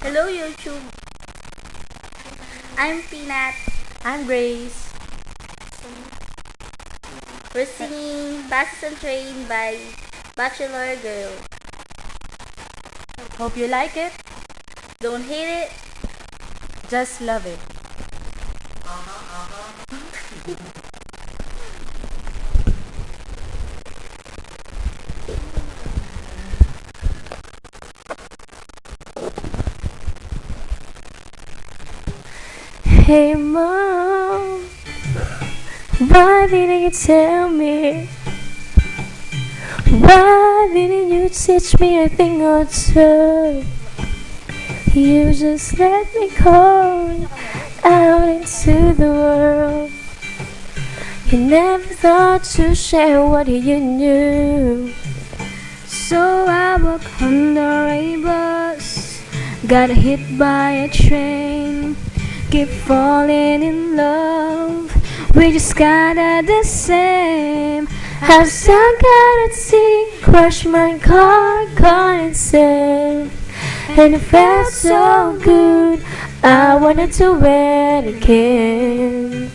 Hello YouTube, I'm Peanut. I'm Grace. We're singing Buses and Train by Bachelor Girl. Hope you like it. Don't hate it. Just love it. Hey Mom, why didn't you tell me? Why didn't you teach me a thing or two? You just let me go out into the world. You never thought to share what you knew. So I walked under a bus, got hit by a train, keep falling in love. We just kinda the same. Have some kind of tea, crush my car, gone insane. And it felt so good, I wanted to wear it again.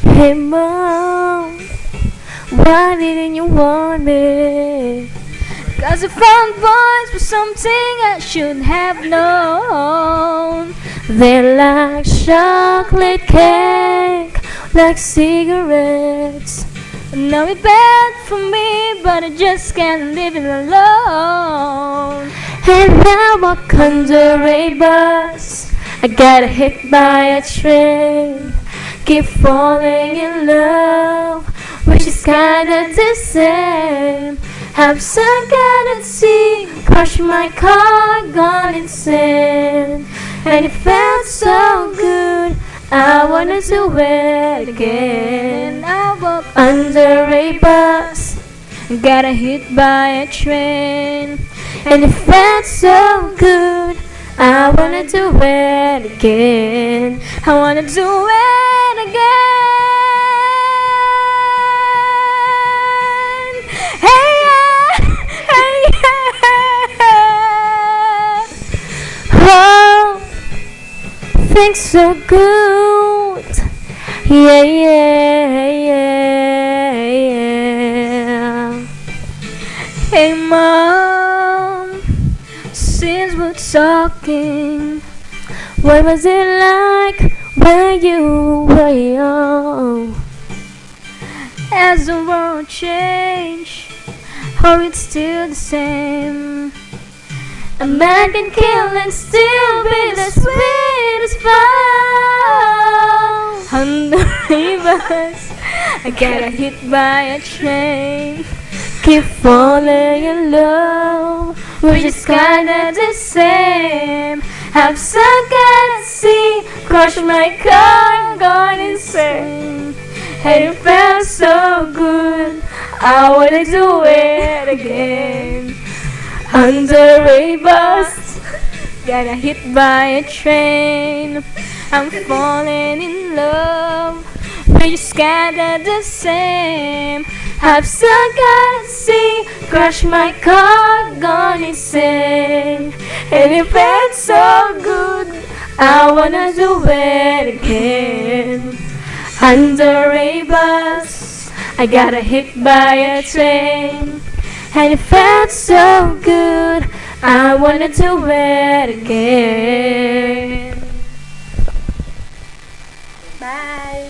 Hey Mom, why didn't you want me? 'Cause I found boys were something I should have known. They're like chocolate cake, like cigarettes. Now it's bad for me, but I just can't leave it alone. And now I walk under a bus, I got hit by a train, keep falling in love, which is kinda the same. Have some kind of tea, crush my car, gone insane. And it felt so good, I wanted to wear it again. I walk under a bus, got hit by a train, and it felt so good, I wanted to wear it again. I wanted to wear it again. Hey yeah, hey yeah. Oh, things so good. Yeah, yeah, yeah, yeah. Hey Mom, since we're talking, what was it like when you were young? Has the world changed, or it's still the same? A man can kill and still be the sweetest fun. On the rivers, I got hit by a train, keep falling in love, we're just kinda the same. Have some kind of sea, crush my car, gone insane. And it felt so good, I wanted to wear it again. Under a bus, got hit by a train, I'm falling in love, we just kinda the same. Have some kind of sea, crush my car, gone insane. And it felt so good, I wanted to wear it again. Under a bus, I got hit by a train, and it felt so good, I wanted to wear it again. Bye.